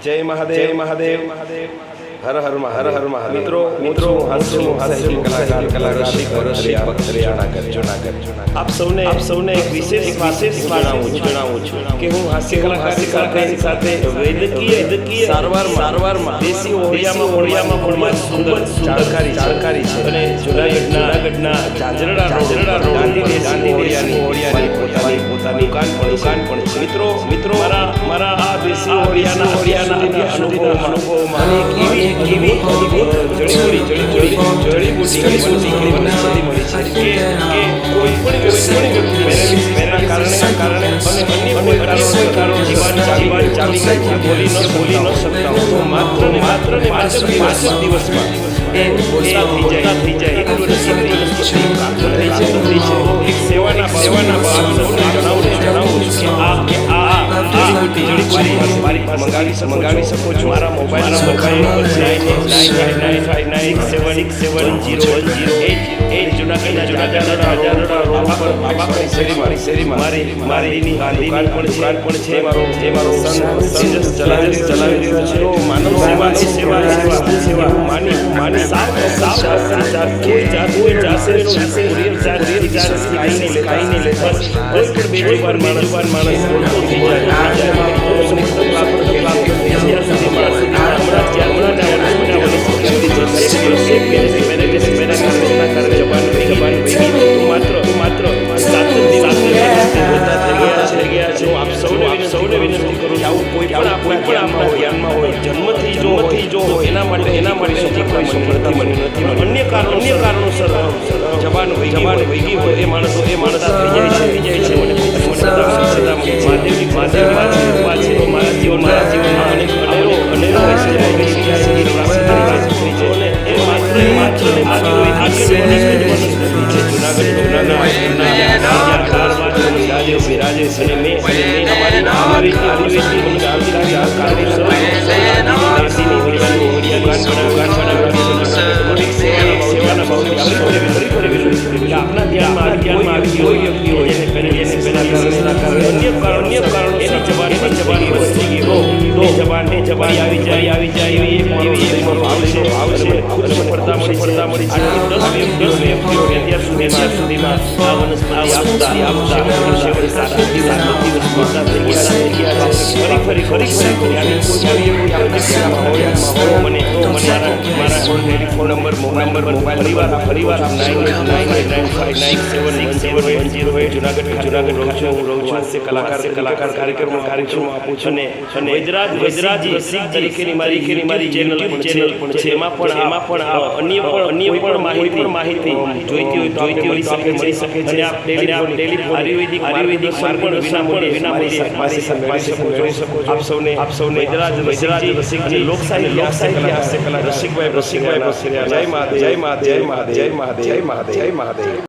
जय महादेव महादेव हर हर हर हर महादेव मित्रों मित्रों हास्य कलाकार रसिक जूनागढ़ आप सौने एक विशेष जણાવું છું કે હું હાસ્ય કલાકાર સાથે વૈદ્યકીય સારવારમાં દેશી ઓળિયામાં પણ સુંદર જાણકારી છે અને જૂનાગઢના ઝાંઝરડા ગાંધી ઓળિયાની પોતાની દુકાન પણ છે મિત્રો મારા આ દેશી ઓળિયાના અનુભવમાં કેવી જડીબુટી મળી છે કે કોઈ પણ વ્યક્તિના કારણે અને અન્ય કારણો જીવન ચાલી બોલી ન શકતા હો તો માત્ર ને 5 દિવસમાં એ બોલતા થઈ જાય પ્રાપ્ત થઈ છે એક સેવાના જણાવું છું કે આ જડીબુટી મંગાવી શકો છો મારા મોબાઈલ નંબર 9959670708 જૂનાગઢના શેરીમાં મારી દુકાન પણ છે મારો સંઘ ચલાવી રહ્યો છે માનવ સેવા માની સાવ કોઈ જાતે કાંઈ નહીં લે બસ કોઈ પણ માણસ બોલતો થઈ જાય સૌને વિનંતી કરું છું આવું કોઈ પણ આપણા ધ્યાનમાં હોય જન્મથી જો એના માટે કોઈ સફળતા મળી નથી અન્ય કારણોસર જવાન વહી ગઈ હોય એ માણસ થઈ જાય છે મહાદેવની મારા જીવનમાં અનેરો વિરાજે છે અને અમારી આપના ધ્યાનમાં આવી કોઈ વ્યક્તિ હોય અન્ય કારણો એની જવાની આવી જાય એવી આવશે સફળતા મળી છે 10 વ્યક્તિઓ અત્યાર સુધીમાં આ વનસ્પતિ આપતા ફરી મને મારા ટેલિફોન નંબર મોબાઈલ પરિવાર 9895976710 જૂનાગઢ રહું છું હાસ્ય કલાકાર કાર્યક્રમો આપું છું અને વૈદરાજ રસિક તરીકેની મારી ચેનલ પણ છે એમાં પણ અન્ય પણ માહિતી જોઈતી હોય તો મળી શકે છે આપ ટેલિફોન આયુર્વેદિક માર્ગદર્શન વિના મારી સાથે જોઈ શકો છો આપ સૌને વૈદરાજ રસિક લોક સાહિત્ય હાસ્ય કલાકાર રસિકભાઈ જય મહાદેવ